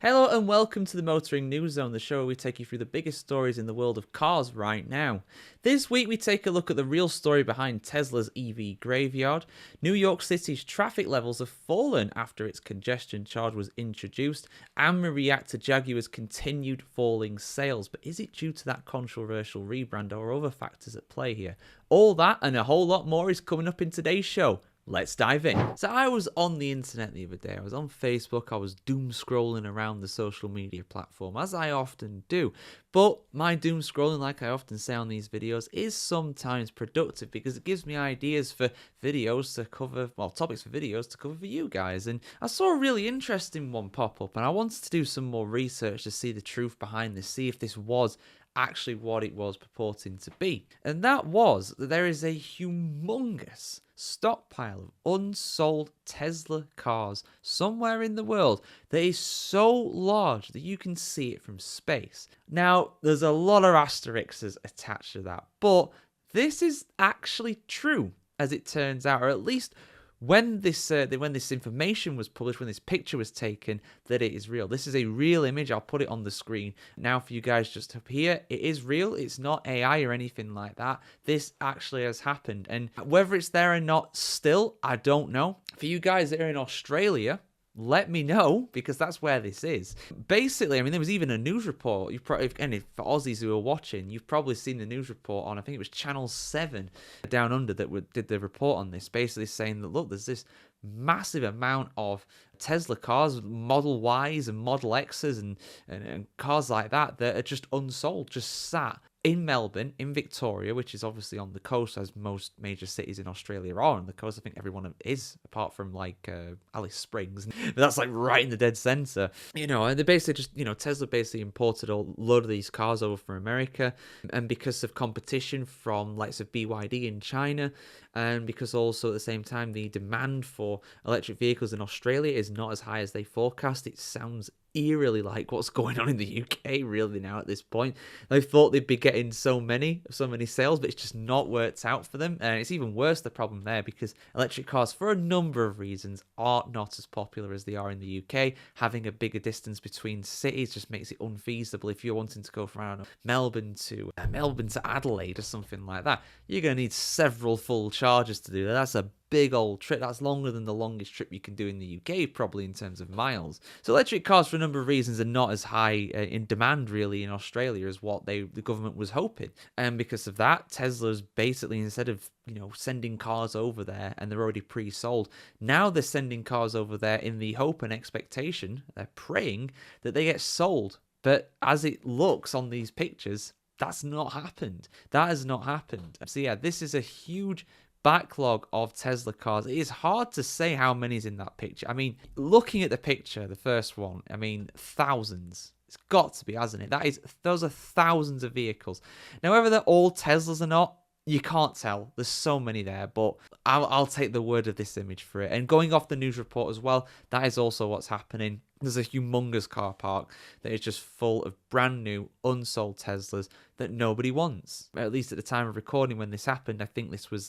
Hello and welcome to the Motoring News Zone, the show where we take you through the biggest stories in the world of cars right now. This week we take a look at the real story behind Tesla's EV graveyard. New York City's traffic levels have fallen after its congestion charge was introduced, and we react to Jaguar's continued falling sales. But is it due to that controversial rebrand or other factors at play here? All that and a whole lot more is coming up in today's show. Let's dive in. So I was on the internet the other day. I was on Facebook. I was doom scrolling around the social media platform, as I often do. But my doom scrolling, like I often say on these videos, is sometimes productive because it gives me ideas for videos to cover, well, topics for videos to cover for you guys. And I saw a really interesting one pop up, and I wanted to do some more research to see the truth behind this, see if this was actually what it was purporting to be. And that was that there is a humongous stockpile of unsold Tesla cars somewhere in the world that is so large that you can see it from space. Now, there's a lot of asterisks attached to that, but this is actually true, as it turns out, or at least when this information was published, when this picture was taken, that it is real. This is a real image. I'll put it on the screen now for you guys just up here. It is real. It's not AI or anything like that. This actually has happened. And whether it's there or not still, I don't know. For you guys that are in Australia, let me know, because that's where this is. Basically, I mean, there was even a news report. And for Aussies who are watching, you've probably seen the news report on, I think it was Channel 7 down under that did the report on this, basically saying that, look, there's this massive amount of Tesla cars, Model Ys and Model X's and cars like that are just unsold, just sat in Melbourne, in Victoria, which is obviously on the coast, as most major cities in Australia are on the coast. I think everyone is, apart from like Alice Springs. But that's like right in the dead center. And they basically just, Tesla basically imported a load of these cars over from America. And because of competition from likes of BYD in China, and because also at the same time the demand for electric vehicles in Australia is not as high as they forecast, it sounds eerily like what's going on in the UK really now at this point. They thought they'd be getting so many sales, but it's just not worked out for them. And it's even worse, the problem there, because electric cars, for a number of reasons, are not as popular as they are in the UK. Having a bigger distance between cities just makes it unfeasible. If you're wanting to go from around Melbourne to Adelaide or something like that, you're going to need several full charges to do that. That's a big old trip. That's longer than the longest trip you can do in the UK, probably, in terms of miles. So electric cars, for a number of reasons, are not as high in demand really in Australia as what the government was hoping. And because of that, Tesla's basically, instead of sending cars over there, and they're already pre-sold, now they're sending cars over there in the hope and expectation, they're praying that they get sold. But as it looks on these pictures, that's not happened. That has not happened. So yeah, this is a huge backlog of Tesla cars. It is hard to say how many's in that picture. I mean, looking at the picture, the first one, I mean, thousands. It's got to be, hasn't it? Those are thousands of vehicles. Now, whether they're all Teslas or not, you can't tell. There's so many there, but I'll take the word of this image for it. And going off the news report as well, that is also what's happening. There's a humongous car park that is just full of brand new, unsold Teslas that nobody wants. At least at the time of recording when this happened, I think this was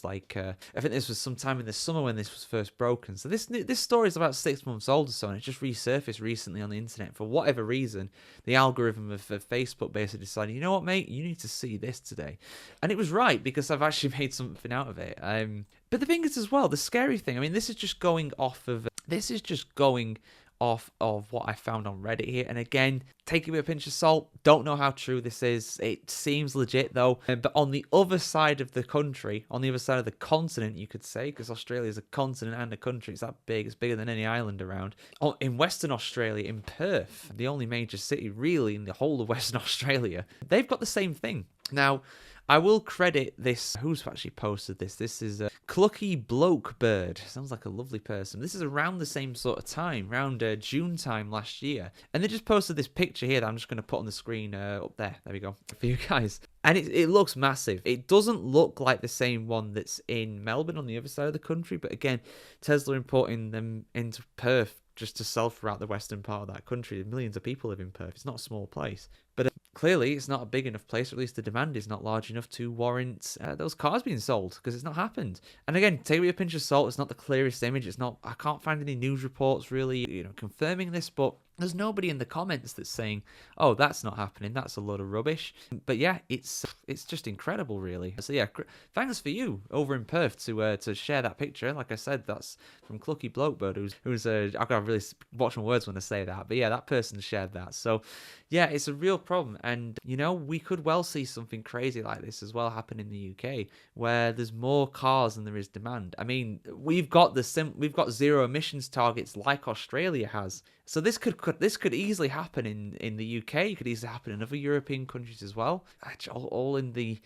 sometime in the summer when this was first broken. So this story is about 6 months old or so, and it just resurfaced recently on the internet. For whatever reason, the algorithm of Facebook basically decided, you know what, mate, you need to see this today. And it was right, because I've actually made something out of it. But the thing is as well, the scary thing, I mean, this is just going off of what I found on Reddit here. And again, take it with a pinch of salt. Don't know how true this is. It seems legit though. But on the other side of the country, on the other side of the continent, you could say, because Australia is a continent and a country. It's that big. It's bigger than any island around. In Western Australia, in Perth, the only major city really in the whole of Western Australia, they've got the same thing. Now, I will credit this. Who's actually posted this? This is Clucky Bloke Bird. Sounds like a lovely person. This is around the same sort of time, around June time last year. And they just posted this picture here that I'm just going to put on the screen up there. There we go. For you guys. And it looks massive. It doesn't look like the same one that's in Melbourne on the other side of the country. But again, Tesla importing them into Perth just to sell throughout the western part of that country. Millions of people live in Perth. It's not a small place. But clearly, it's not a big enough place, or at least the demand is not large enough to warrant those cars being sold, because it's not happened. And again, take it with a pinch of salt. It's not the clearest image. I can't find any news reports really, confirming this, but There's nobody in the comments that's saying, "Oh, that's not happening. That's a load of rubbish." But yeah, it's just incredible, really. So yeah, thanks for you over in Perth to share that picture. Like I said, that's from Clucky Blokebird, who's I've got to really watch my words when I say that. But yeah, that person shared that. So yeah, it's a real problem, and we could well see something crazy like this as well happen in the UK, where there's more cars than there is demand. I mean, we've got zero emissions targets like Australia has. So this could easily happen in the UK. It could easily happen in other European countries as well. Actually, all in the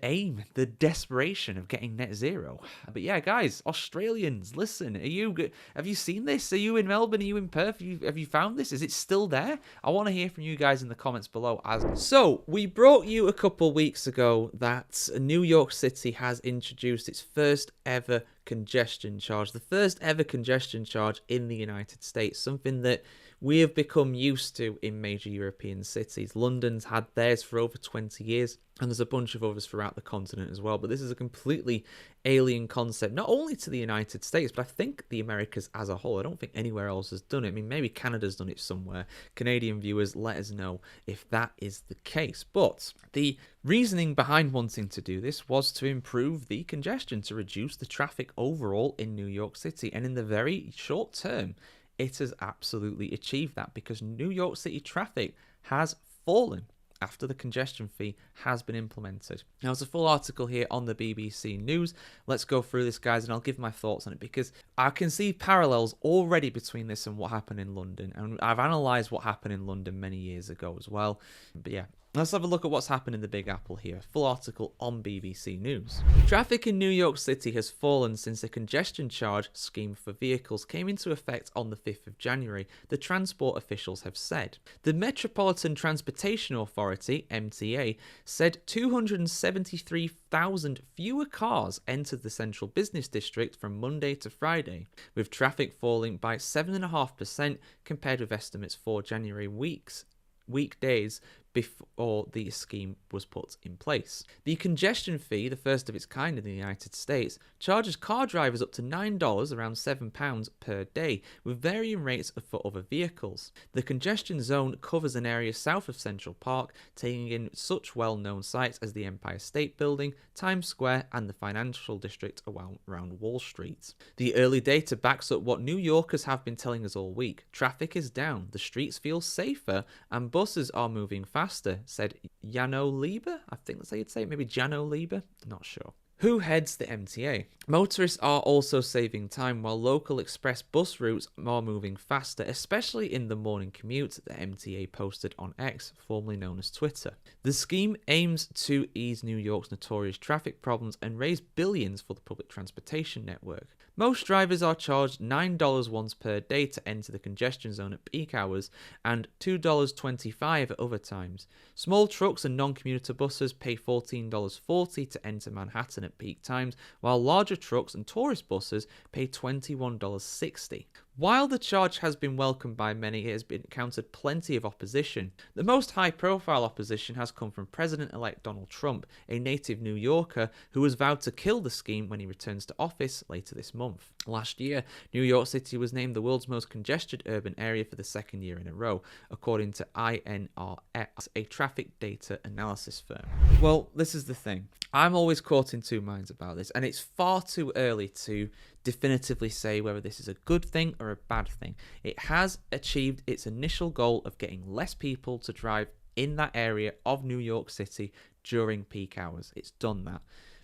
aim, the desperation of getting net zero. But yeah, guys, Australians, listen. Have you seen this? Are you in Melbourne? Are you in Perth? Have you found this? Is it still there? I want to hear from you guys in the comments below. So we brought you a couple weeks ago that New York City has introduced its first ever congestion charge, the first ever congestion charge in the United States, something that we have become used to in major European cities. London's had theirs for over 20 years, and there's a bunch of others throughout the continent as well. But this is a completely alien concept, not only to the United States, but I think the Americas as a whole. I don't think anywhere else has done it. I mean, maybe Canada's done it somewhere. Canadian viewers, let us know if that is the case. But the reasoning behind wanting to do this was to improve the congestion, to reduce the traffic overall in New York City. And in the very short term, it has absolutely achieved that, because New York City traffic has fallen after the congestion fee has been implemented. Now, there's a full article here on the BBC News. Let's go through this, guys, and I'll give my thoughts on it, because I can see parallels already between this and what happened in London. And I've analysed what happened in London many years ago as well. But yeah, let's have a look at what's happened in the Big Apple here. Full article on BBC News. Traffic in New York City has fallen since the congestion charge scheme for vehicles came into effect on the 5th of January, the transport officials have said. The Metropolitan Transportation Authority, MTA, said 273,000 fewer cars entered the central business district from Monday to Friday, with traffic falling by 7.5% compared with estimates for January weekdays before the scheme was put in place. The congestion fee, the first of its kind in the United States, charges car drivers up to $9, around £7 per day, with varying rates for other vehicles. The congestion zone covers an area south of Central Park, taking in such well-known sites as the Empire State Building, Times Square, and the financial district around Wall Street. The early data backs up what New Yorkers have been telling us all week. Traffic is down, the streets feel safer, and buses are moving faster, said Jano Lieber. I think that's how you'd say it. Maybe Jano Lieber? Not sure. Who heads the MTA? Motorists are also saving time, while local express bus routes are moving faster, especially in the morning commute, the MTA posted on X, formerly known as Twitter. The scheme aims to ease New York's notorious traffic problems and raise billions for the public transportation network. Most drivers are charged $9 once per day to enter the congestion zone at peak hours and $2.25 at other times. Small trucks and non-commuter buses pay $14.40 to enter Manhattan at peak times, while larger trucks and tourist buses pay $21.60. While the charge has been welcomed by many, it has encountered plenty of opposition. The most high-profile opposition has come from President-elect Donald Trump, a native New Yorker who has vowed to kill the scheme when he returns to office later this month. Last year, New York City was named the world's most congested urban area for the second year in a row, according to INRX, a traffic data analysis firm. Well, this is the thing. I'm always caught in two minds about this, and it's far too early to definitively say whether this is a good thing or a bad thing. It has achieved its initial goal of getting less people to drive in that area of New York City during peak hours. It's done that.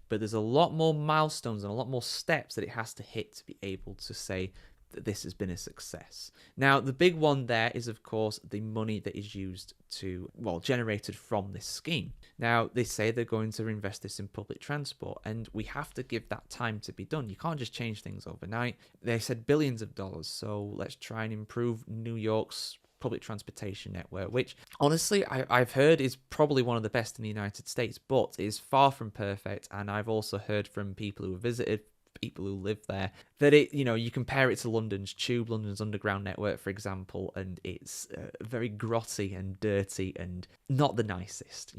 But there's a lot more milestones and a lot more steps that it has to hit to be able to say that this has been a success. Now, the big one there is, of course, the money that is used to, generated from this scheme. Now, they say they're going to invest this in public transport, and we have to give that time to be done. You can't just change things overnight. They said billions of dollars, so let's try and improve New York's public transportation network, which honestly I've heard is probably one of the best in the United States, but is far from perfect. And I've also heard from people who have visited people who live there, that it, you compare it to London's Tube, London's underground network, for example, and it's very grotty and dirty and not the nicest.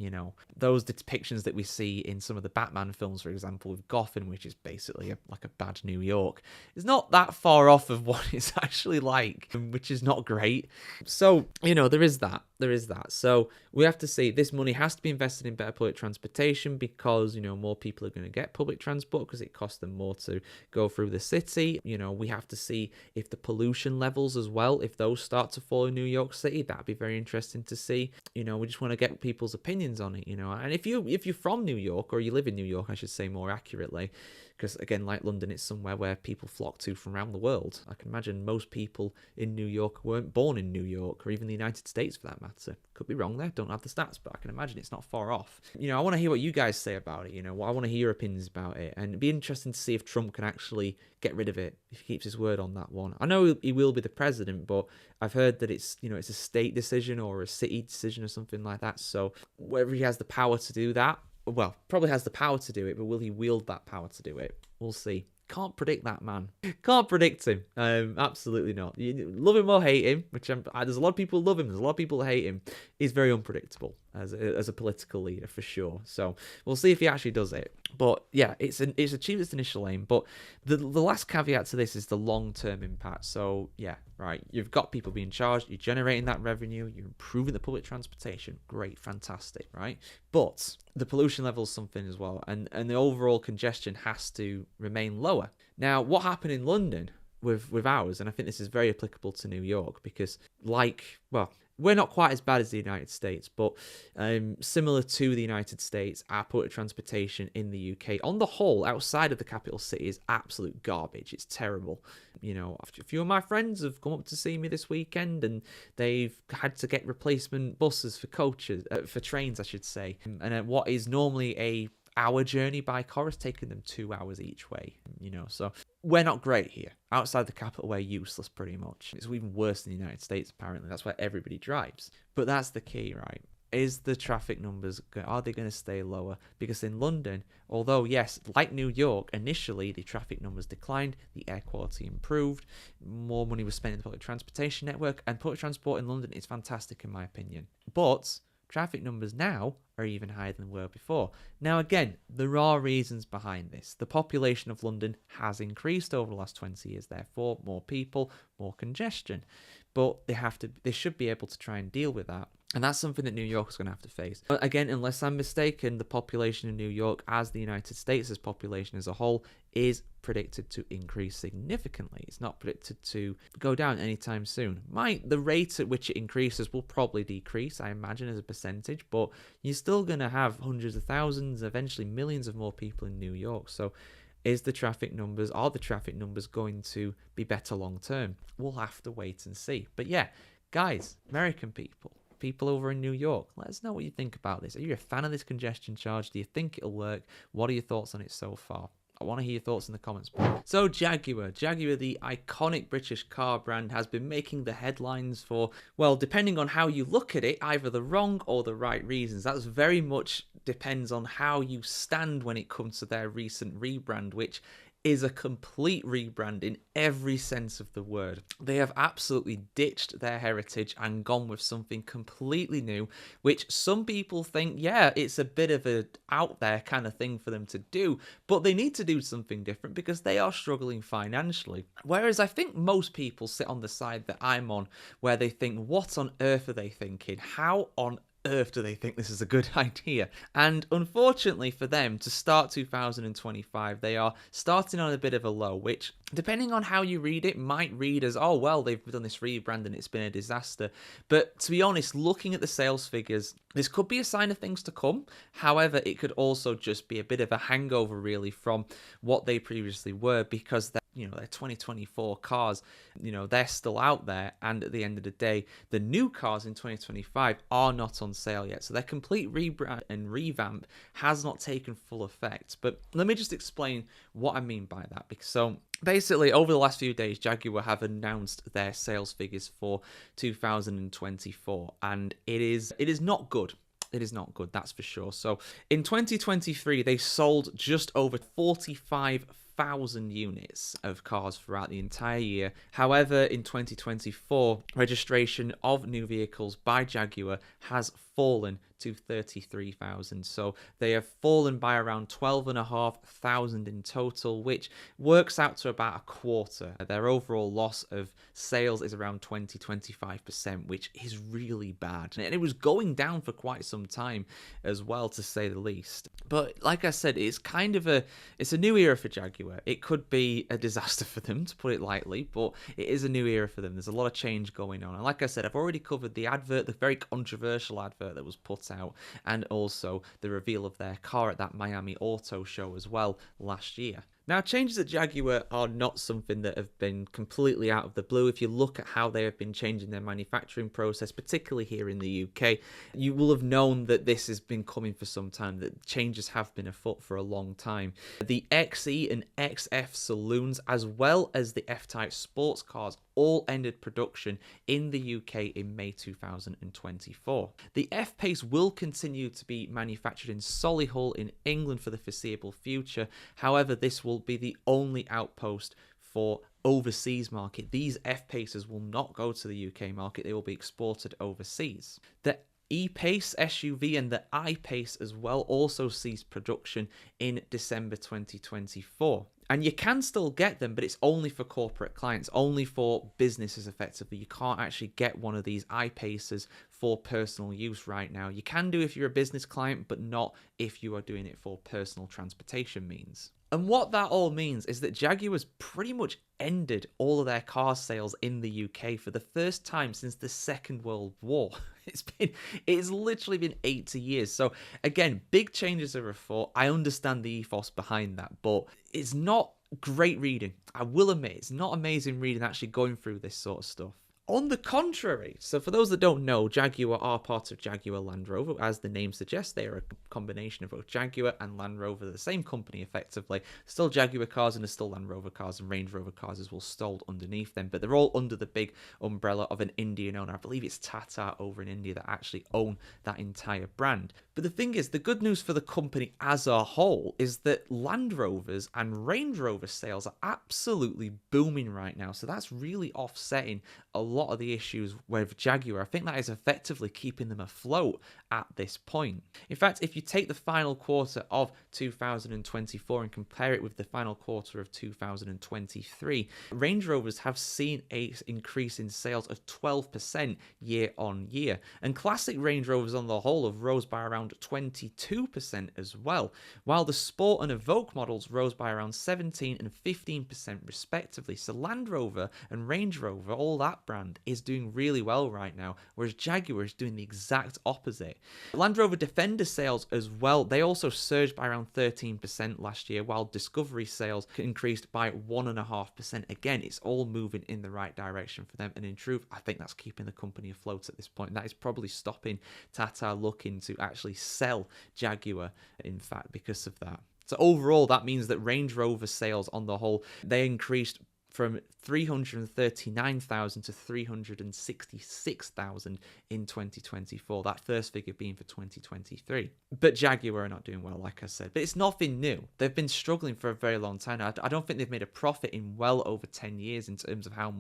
Those depictions that we see in some of the Batman films, for example, with Gotham, which is basically like a bad New York, is not that far off of what it's actually like, which is not great. So, there is that. So we have to see, this money has to be invested in better public transportation because, more people are going to get public transport because it costs them more to go through the city. We have to see if the pollution levels as well, if those start to fall in New York City, that'd be very interesting to see. We just want to get people's opinions on it, and if you're from New York, or you live in New York, I should say more accurately, because again, like London, it's somewhere where people flock to from around the world. I can imagine most people in New York weren't born in New York, or even the United States for that matter. Could be wrong there, don't have the stats, but I can imagine it's not far off. I want to hear what you guys say about it. I want to hear your opinions about it, and it'd be interesting to see if Trump can actually get rid of it, if he keeps his word on that one. I know he will be the president, but I've heard that it's it's a state decision or a city decision or something like that. So whether he has the power to do that, well, probably has the power to do it, but will he wield that power to do it? We'll see. Can't predict that man. Can't predict him. Absolutely not. You love him or hate him, which there's a lot of people who love him. There's a lot of people who hate him. He's very unpredictable as a political leader for sure. So we'll see if he actually does it. But yeah, it's achieved its initial aim. But the last caveat to this is the long-term impact. So yeah, right. You've got people being charged. You're generating that revenue. You're improving the public transportation. Great, fantastic, right? But the pollution level is something as well, and the overall congestion has to remain lower. Now, what happened in London with ours, and I think this is very applicable to New York, because we're not quite as bad as the United States, but similar to the United States, our public transportation in the UK, on the whole, outside of the capital city, is absolute garbage. It's terrible. A few of my friends have come up to see me this weekend, and they've had to get replacement buses for trains, I should say. And what is normally a hour journey by car has taken them 2 hours each way, so we're not great here. Outside the capital, we're useless pretty much. It's even worse in the United States, apparently. That's where everybody drives. But that's the key, right? Is the traffic numbers, are they going to stay lower? Because in London, although yes, like New York, initially the traffic numbers declined, the air quality improved, more money was spent in the public transportation network, and public transport in London is fantastic in my opinion. But traffic numbers now are even higher than they were before. Now again, there are reasons behind this. The population of London has increased over the last 20 years, therefore more people, more congestion. But they should be able to try and deal with that. And that's something that New York is going to have to face. But again, unless I'm mistaken, the population in New York, as the United States' population as a whole, is predicted to increase significantly. It's not predicted to go down anytime soon. The rate at which it increases will probably decrease, I imagine, as a percentage, but you're still going to have hundreds of thousands, eventually millions of more people in New York. So are the traffic numbers going to be better long term? We'll have to wait and see. But yeah, guys, American people over in New York, let us know what you think about this. Are you a fan of this congestion charge? Do you think it'll work? What are your thoughts on it so far? I want to hear your thoughts in the comments below. So Jaguar, the iconic British car brand, has been making the headlines for, well, depending on how you look at it, either the wrong or the right reasons. That very much depends on how you stand when it comes to their recent rebrand, which is a complete rebrand in every sense of the word. They have absolutely ditched their heritage and gone with something completely new, which some people think, yeah, it's a bit of a out there kind of thing for them to do, but they need to do something different because they are struggling financially. Whereas I think most people sit on the side that I'm on, where they think, what on earth are they thinking? How on earth do they think this is a good idea? And unfortunately for them, to start 2025, they are starting on a bit of a low, which, depending on how you read it, might read as, oh, well, they've done this rebrand and it's been a disaster. But to be honest, looking at the sales figures, this could be a sign of things to come. However, it could also just be a bit of a hangover, really, from what they previously were, because their 2024 cars, they're still out there, and at the end of the day, the new cars in 2025 are not on sale yet. So their complete rebrand and revamp has not taken full effect. But let me just explain what I mean by that. So basically, over the last few days, Jaguar have announced their sales figures for 2024, and it is not good. It is not good, that's for sure. So in 2023, they sold just over 45 1,000 units of cars throughout the entire year. However, in 2024, registration of new vehicles by Jaguar has fallen to 33,000. So they have fallen by around 12,500 in total, which works out to about a quarter. Their overall loss of sales is around 20-25%, which is really bad. And it was going down for quite some time as well, to say the least. But like I said, it's kind of it's a new era for Jaguar. It could be a disaster for them, to put it lightly, but it is a new era for them. There's a lot of change going on. And like I said, I've already covered the advert, the very controversial advert that was put out, and also the reveal of their car at that Miami Auto Show as well last year. Now, changes at Jaguar are not something that have been completely out of the blue. If you look at how they have been changing their manufacturing process, particularly here in the UK, you will have known that this has been coming for some time, that changes have been afoot for a long time. The XE and XF saloons, as well as the F-Type sports cars, all ended production in the UK in May 2024. The F-Pace will continue to be manufactured in Solihull in England for the foreseeable future. However, this will be the only outpost for overseas market. These F-Paces will not go to the UK market. They will be exported overseas. The E-Pace SUV and the I-Pace as well also ceased production in December 2024. And you can still get them, but it's only for corporate clients, only for businesses effectively. You can't actually get one of these I-Paces for personal use right now. You can do if you're a business client, but not if you are doing it for personal transportation means. And what that all means is that Jaguar's pretty much ended all of their car sales in the UK for the first time since the Second World War. It's literally been 80 years. So again, big changes are afoot. I understand the ethos behind that, but it's not great reading. I will admit, it's not amazing reading actually going through this sort of stuff. On the contrary, so for those that don't know, Jaguar are part of Jaguar Land Rover. As the name suggests, they are a combination of both Jaguar and Land Rover, the same company effectively. Still Jaguar cars and there's still Land Rover cars and Range Rover cars as well stalled underneath them, but they're all under the big umbrella of an Indian owner. I believe it's Tata over in India that actually own that entire brand. But the thing is, the good news for the company as a whole is that Land Rovers and Range Rover sales are absolutely booming right now. So that's really offsetting a lot of the issues with Jaguar. I think that is effectively keeping them afloat at this point. In fact, if you take the final quarter of 2024 and compare it with the final quarter of 2023, Range Rovers have seen an increase in sales of 12% year on year. And classic Range Rovers on the whole have rose by around 22% as well, while the Sport and Evoque models rose by around 17 and 15% respectively. So Land Rover and Range Rover, all that brand, is doing really well right now, whereas Jaguar is doing the exact opposite. Land Rover Defender sales as well, they also surged by around 13% last year, while Discovery sales increased by 1.5%. Again, it's all moving in the right direction for them, and in truth, I think that's keeping the company afloat at this point. That is probably stopping Tata looking to actually sell Jaguar, in fact, because of that. So overall, that means that Range Rover sales on the whole, they increased from 339,000 to 366,000 in 2024. That first figure being for 2023. But Jaguar are not doing well, like I said. But it's nothing new. They've been struggling for a very long time now. I don't think they've made a profit in well over 10 years in terms of how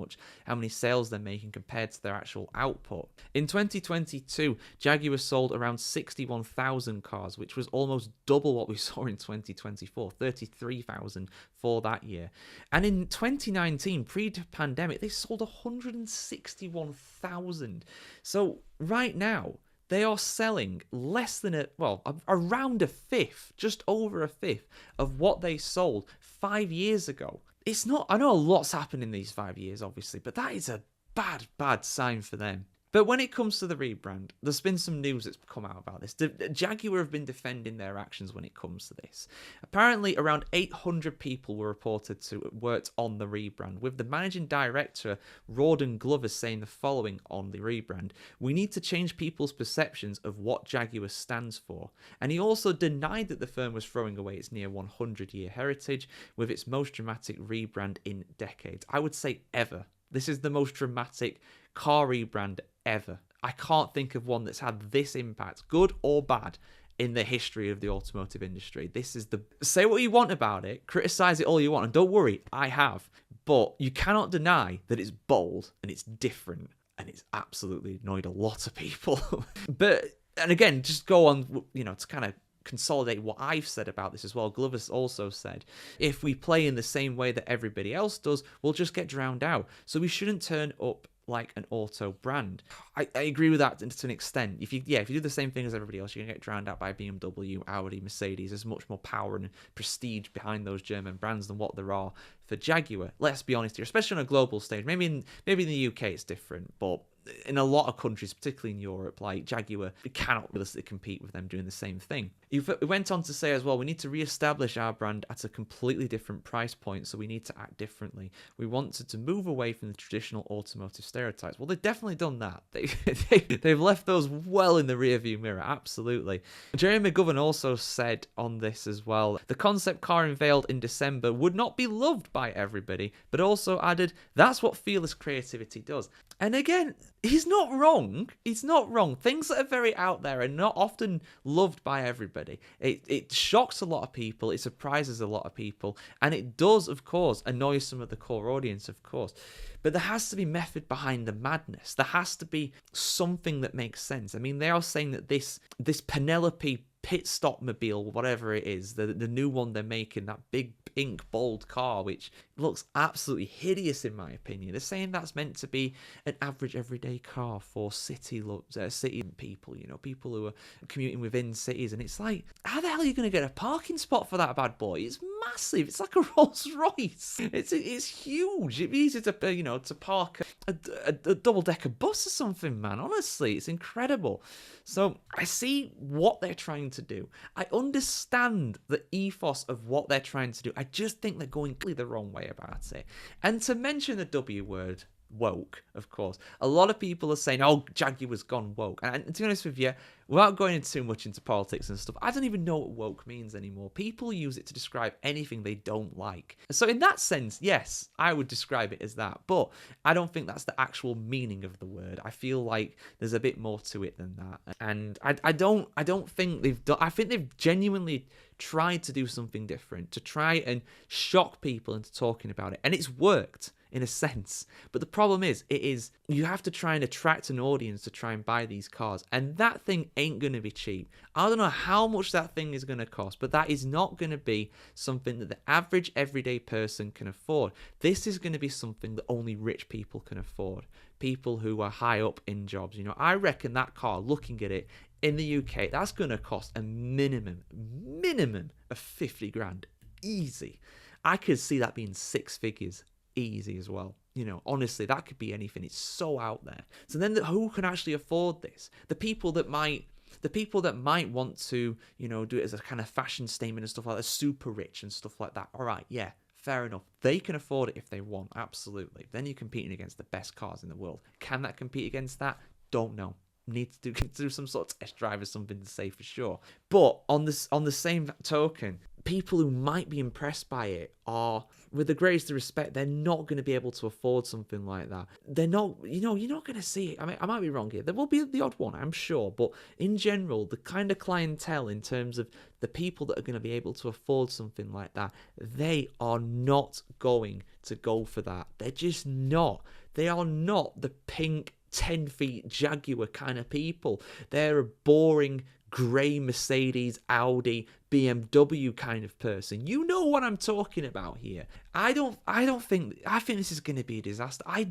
many sales they're making compared to their actual output. In 2022, Jaguar sold around 61,000 cars, which was almost double what we saw in 2024, 33,000 for that year. And in 2019, pre-pandemic, they sold 161,000. So right now, they are selling less than around a fifth, just over a fifth of what they sold 5 years ago. It's not, I know a lot's happened in these 5 years, obviously, but that is a bad sign for them. But when it comes to the rebrand, there's been some news that's come out about this. Jaguar have been defending their actions when it comes to this. Apparently, around 800 people were reported to worked on the rebrand, with the managing director, Rawdon Glover, saying the following on the rebrand: "We need to change people's perceptions of what Jaguar stands for." And he also denied that the firm was throwing away its near 100-year heritage with its most dramatic rebrand in decades. I would say ever. This is the most dramatic car rebrand ever. I can't think of one that's had this impact, good or bad, in the history of the automotive industry. This is the... Say what you want about it, criticize it all you want, and don't worry, I have. But you cannot deny that it's bold and it's different, and it's absolutely annoyed a lot of people. And again, just go on, to kind of consolidate what I've said about this as well. Glover's also said, if we play in the same way that everybody else does, we'll just get drowned out. So we shouldn't turn up like an auto brand. I agree with that to an extent. If you do the same thing as everybody else, you're gonna get drowned out by BMW, Audi, Mercedes. There's much more power and prestige behind those German brands than what there are for Jaguar. Let's be honest here, especially on a global stage. Maybe in the UK it's different, but in a lot of countries, particularly in Europe, like Jaguar, we cannot realistically compete with them doing the same thing. He went on to say as well, we need to re-establish our brand at a completely different price point, so we need to act differently. We wanted to move away from the traditional automotive stereotypes. Well, they've definitely done that. They've left those well in the rearview mirror, absolutely. Jeremy McGovern also said on this as well, the concept car unveiled in December would not be loved by everybody, but also added, that's what fearless creativity does. And again, he's not wrong. He's not wrong. Things that are very out there are not often loved by everybody. It shocks a lot of people. It surprises a lot of people. And it does, of course, annoy some of the core audience, of course. But there has to be method behind the madness. There has to be something that makes sense. I mean, they are saying that this Penelope pit stop mobile, whatever it is, the new one they're making, that big pink bold car, which looks absolutely hideous in my opinion. They're saying that's meant to be an average everyday car for city people, people who are commuting within cities. And it's like, how the hell are you going to get a parking spot for that bad boy? It's massive. It's like a Rolls Royce. It's huge. It'd be easy to to park a double decker bus or something, man. Honestly, it's incredible. So I see what they're trying to do. I understand the ethos of what they're trying to do. I just think they're going the wrong way about it. And to mention the W word, woke, of course, a lot of people are saying, oh, Jaguar's gone woke. And to be honest with you, without going too much into politics and stuff, I don't even know what woke means anymore. People use it to describe anything they don't like. So in that sense, yes, I would describe it as that. But I don't think that's the actual meaning of the word. I feel like there's a bit more to it than that. And I don't think they've done... I think they've genuinely tried to do something different, to try and shock people into talking about it. And it's worked, in a sense. But the problem is, you have to try and attract an audience to try and buy these cars. And that thing ain't going to be cheap. I don't know how much that thing is going to cost, but that is not going to be something that the average everyday person can afford. This is going to be something that only rich people can afford. People who are high up in jobs. I reckon that car, looking at it, in the UK, that's going to cost a minimum of 50 grand. Easy. I could see that being 6 figures. Easy as well. Honestly, that could be anything. It's so out there. So then who can actually afford this? The people that might want to, do it as a kind of fashion statement and stuff like that, super rich and stuff like that. All right, yeah, fair enough. They can afford it if they want, absolutely. Then you're competing against the best cars in the world. Can that compete against that? Don't know. Need to do some sort of test drive or something to say for sure. But on the same token, people who might be impressed by it are, with the greatest respect, they're not going to be able to afford something like that. They're not, you're not going to see it. I mean, I might be wrong here. There will be the odd one, I'm sure. But in general, the kind of clientele in terms of the people that are going to be able to afford something like that, they are not going to go for that. They're just not. They are not the pink 10 feet Jaguar kind of people. They're a boring grey Mercedes, Audi, BMW kind of person. You know what I'm talking about here. I think this is going to be a disaster. I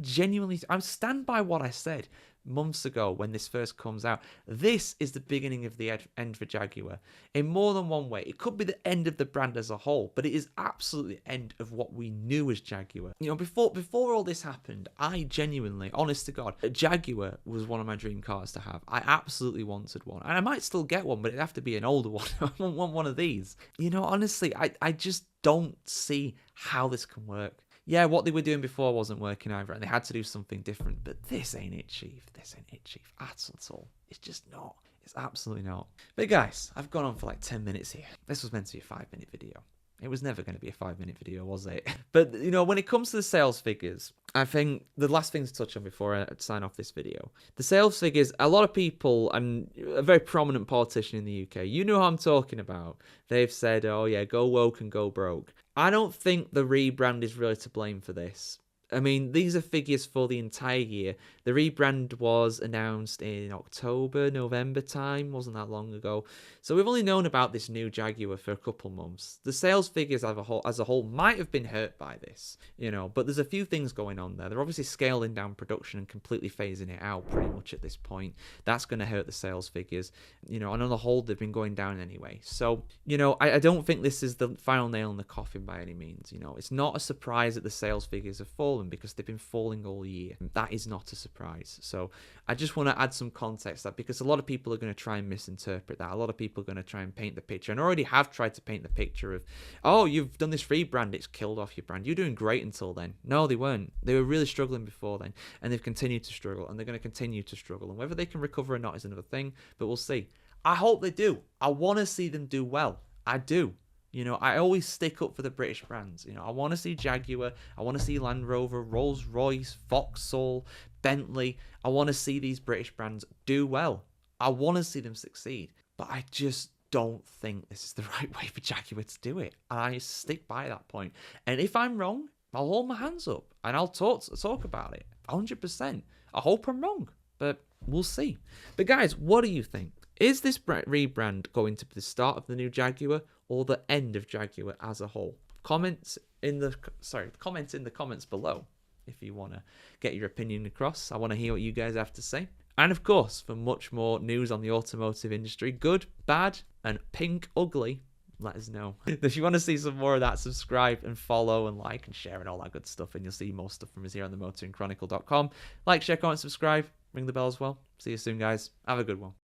stand by what I said months ago when this first comes out. This is the beginning of the end for Jaguar in more than one way. It could be the end of the brand as a whole, but it is absolutely the end of what we knew as Jaguar. Before all this happened, I genuinely, honest to God, a Jaguar was one of my dream cars to have. I absolutely wanted one, and I might still get one, but it'd have to be an older one. I want one of these. Honestly, I just don't see how this can work. Yeah, what they were doing before wasn't working either, and they had to do something different. But this ain't it, Chief. This ain't it, Chief. At all. It's just not. It's absolutely not. But guys, I've gone on for like 10 minutes here. This was meant to be a 5-minute video. It was never going to be a 5-minute video, was it? But, you know, when it comes to the sales figures, I think the last thing to touch on before I sign off this video, the sales figures, a lot of people, and a very prominent politician in the UK, you know who I'm talking about. They've said, oh yeah, go woke and go broke. I don't think the rebrand is really to blame for this. I mean, these are figures for the entire year. The rebrand was announced in October, November time, wasn't that long ago. So we've only known about this new Jaguar for a couple months. The sales figures as a whole might have been hurt by this, you know, but there's a few things going on there. They're obviously scaling down production and completely phasing it out pretty much at this point. That's going to hurt the sales figures, you know, and on the whole, they've been going down anyway. So, you know, I don't think this is the final nail in the coffin by any means. You know, it's not a surprise that the sales figures have fallen because they've been falling all year. That is not a surprise. So I just want to add some context that because a lot of people are going to try and misinterpret that. A lot of people are going to try and paint the picture and already have tried to paint the picture of, oh, you've done this rebrand, it's killed off your brand. You're doing great until then. No, they weren't. They were really struggling before then, and they've continued to struggle, and they're going to continue to struggle. And whether they can recover or not is another thing, but we'll see. I hope they do. I want to see them do well. I do. You know, I always stick up for the British brands. You know, I want to see Jaguar, I want to see Land Rover, Rolls-Royce, Vauxhall, Bentley. I want to see these British brands do well. I want to see them succeed. But I just don't think this is the right way for Jaguar to do it. And I stick by that point. And if I'm wrong, I'll hold my hands up and I'll talk about it. 100%. I hope I'm wrong, but we'll see. But guys, what do you think? Is this rebrand going to be the start of the new Jaguar or the end of Jaguar as a whole? Comment in the comments below if you want to get your opinion across. I want to hear what you guys have to say. And of course, for much more news on the automotive industry, good, bad, and pink ugly, let us know. If you want to see some more of that, subscribe and follow and like and share and all that good stuff, and you'll see more stuff from us here on themotoringchronicle.com. Like, share, comment, subscribe, ring the bell as well. See you soon, guys. Have a good one.